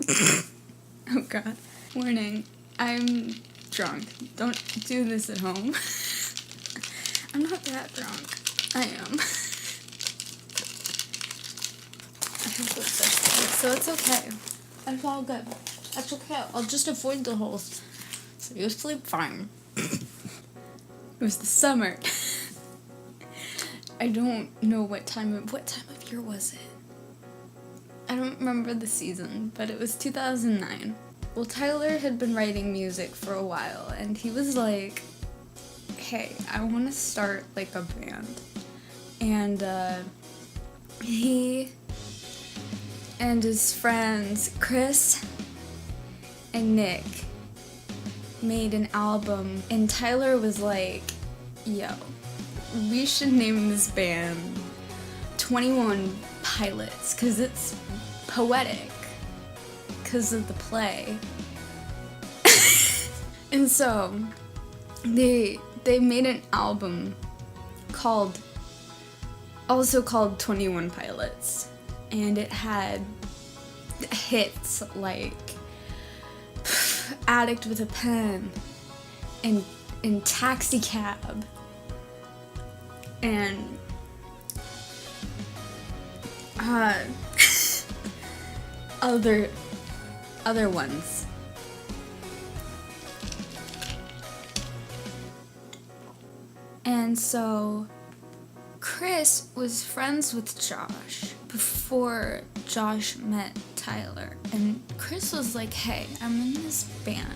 Oh god. Warning. I'm drunk. Don't do this at home. I'm not that drunk. I am. I have lipstick, so it's okay. It's all good. That's okay. I'll just avoid the holes. So you sleep fine. It was the summer. I don't know what time of year was it? I don't remember the season, but it was 2009. Well, Tyler had been writing music for a while, and he was like, hey, I want to start, like, a band. And, he and his friends, Chris and Nick, made an album, and Tyler was like, yo, we should name this band 21 Pilots, because it's poetic, because of the play. And so, they made an album also called 21 Pilots, and it had hits like Addict with a Pen and Taxi Cab and other ones. And so Chris was friends with Josh before Josh met Tyler, and Chris was like, hey, I'm in this band.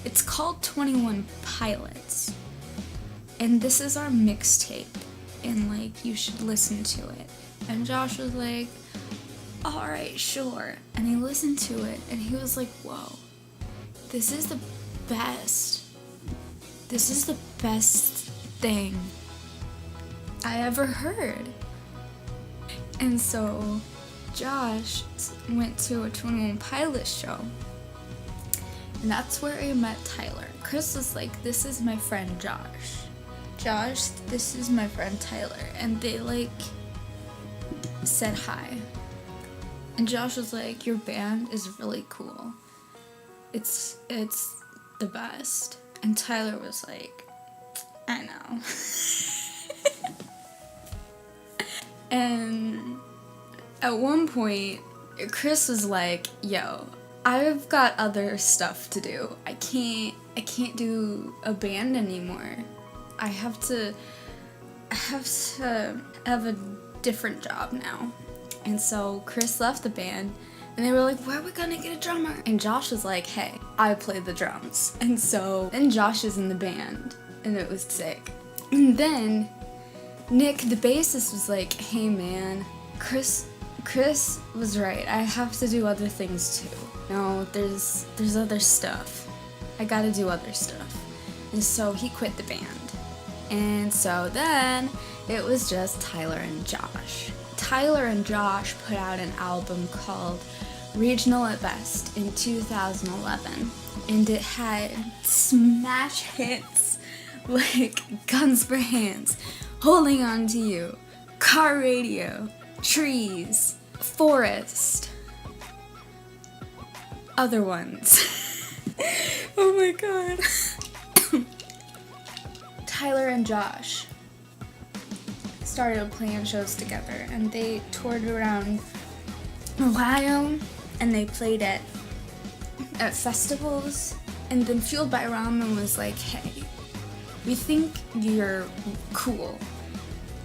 It's called 21 Pilots, and this is our mixtape, and like, you should listen to it. And Josh was like, alright, sure. And he listened to it, and he was like, whoa, this is the best. This is the best thing I ever heard. And so Josh went to a 21 Pilots show, and that's where I met Tyler. Chris was like, this is my friend Josh. Josh, this is my friend Tyler. And they like said hi. And Josh was like, your band is really cool. It's the best. And Tyler was like, I know. And at one point, Chris was like, yo, I've got other stuff to do. I can't do a band anymore. I have to have a different job now. And so Chris left the band, and they were like, where are we gonna get a drummer? And Josh was like, hey, I play the drums. And so then Josh is in the band, and it was sick. And then Nick, the bassist, was like, hey man, Chris was right. I have to do other things too. No, there's other stuff. I gotta do other stuff. And so he quit the band. And so then it was just Tyler and Josh. Tyler and Josh put out an album called Regional at Best in 2011. And it had smash hits like Guns for Hands, Holding On to You, Car Radio, Trees, Forest, other ones. Oh my god. Tyler and Josh started playing shows together, and they toured around Ohio, and they played at festivals. And then Fueled by Ramen was like, hey, we think you're cool,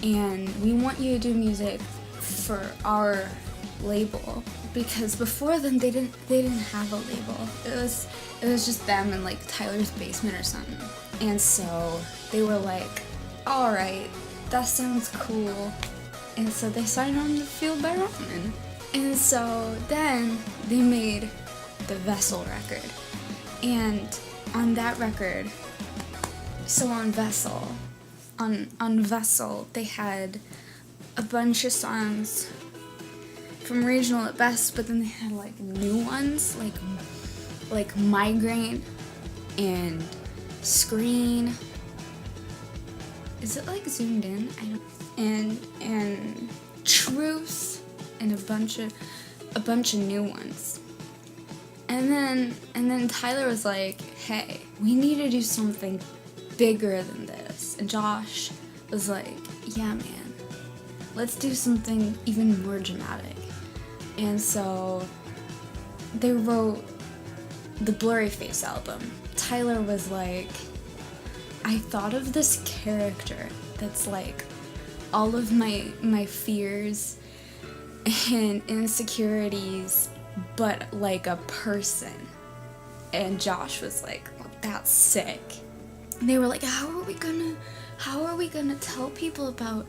and we want you to do music for our label, because before then they didn't have a label. It was just them in like Tyler's basement or something. And so they were like, alright, that sounds cool. And so they signed on to Fueled by Ramen. And so then they made the Vessel record. And on that record, so on Vessel, they had a bunch of songs from Regional at Best, but then they had like new ones, like Migraine and Screen. Is it like zoomed in? I don't. And Truth and a bunch of new ones. And then Tyler was like, hey, we need to do something bigger than this. And Josh was like, yeah, man, let's do something even more dramatic. And so they wrote the Blurryface album. Tyler was like, I thought of this character that's like all of my fears and insecurities, but like a person. And Josh was like, well, that's sick. And they were like, how are we gonna tell people about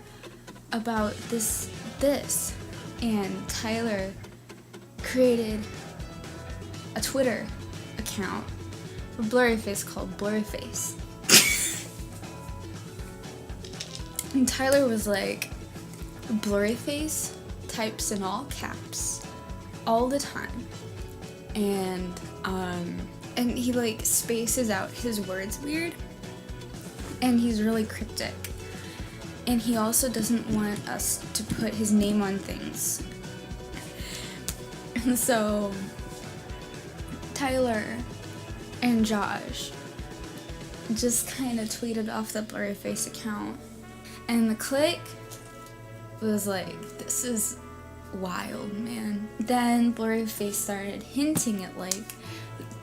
this? And Tyler created a Twitter account for Blurryface called Blurryface. And Tyler was like, Blurryface types in all caps all the time. And he like spaces out his words weird. And he's really cryptic. And he also doesn't want us to put his name on things. And so Tyler and Josh just kind of tweeted off the Blurryface account. And the Clique was like, this is wild, man. Then Blurryface started hinting at like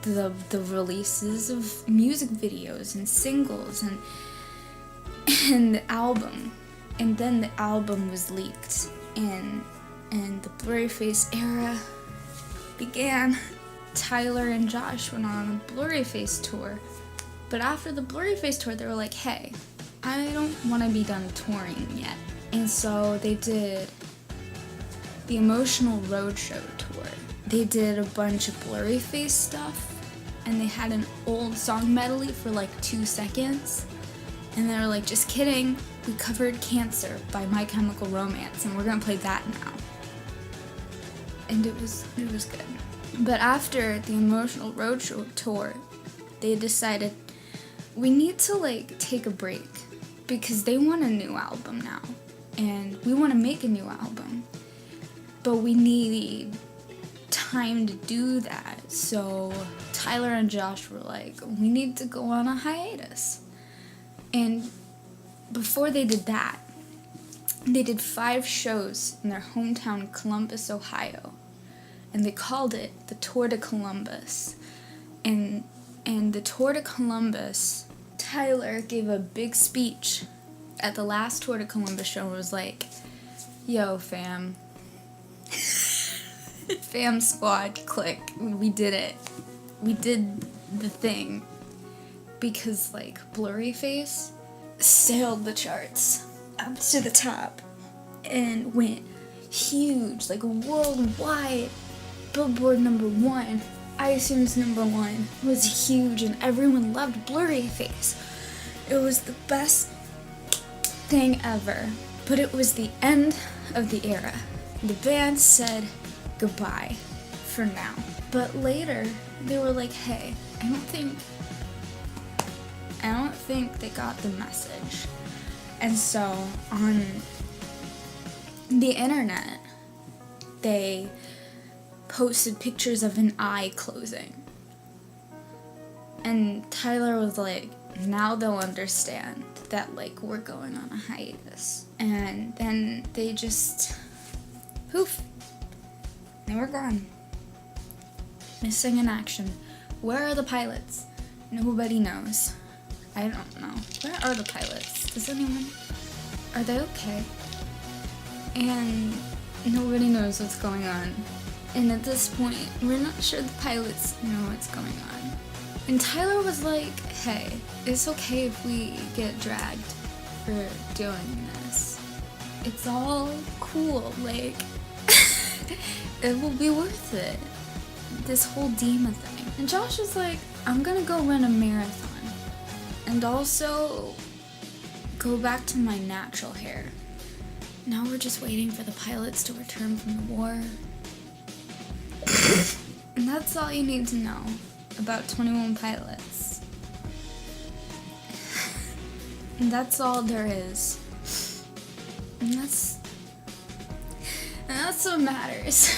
the releases of music videos and singles and the album. And then the album was leaked and the Blurryface era began. Tyler and Josh went on a Blurryface tour. But after the Blurryface tour, they were like, hey, I don't want to be done touring yet. And so they did the Emotional Roadshow tour. They did a bunch of Blurryface stuff, and they had an old song medley for like 2 seconds. And they were like, just kidding, we covered Cancer by My Chemical Romance, and we're gonna play that now. And it was good. But after the Emotional Roadshow tour, they decided we need to like take a break because they want a new album now, and we want to make a new album, but we need time to do that. So Tyler and Josh were like, we need to go on a hiatus. And before they did that, they did 5 shows in their hometown, Columbus, Ohio. And they called it the Tour de Columbus. And the Tour de Columbus, Tyler gave a big speech at the last Tour de Columbus show and was like, yo, fam. Fam squad, Clique, we did it. We did the thing. Because, like, Blurryface sailed the charts up to the top and went huge, like worldwide. Billboard #1, iTunes #1 was huge, and everyone loved Blurryface. It was the best thing ever, but it was the end of the era. The band said goodbye for now. But later, they were like, hey, I don't think they got the message. And so on the internet, they posted pictures of an eye closing. And Tyler was like, now they'll understand that, like, we're going on a hiatus. And then they just, poof, they were gone. Missing in action. Where are the pilots? Nobody knows. I don't know. Where are the pilots? Does anyone? Are they okay? And nobody knows what's going on. And at this point, we're not sure the pilots know what's going on. And Tyler was like, hey, it's okay if we get dragged for doing this. It's all cool, like, it will be worth it. This whole Dema thing. And Josh was like, I'm gonna go run a marathon. And also go back to my natural hair. Now we're just waiting for the pilots to return from the war. And that's all you need to know about 21 Pilots. And that's all there is. And that's what matters.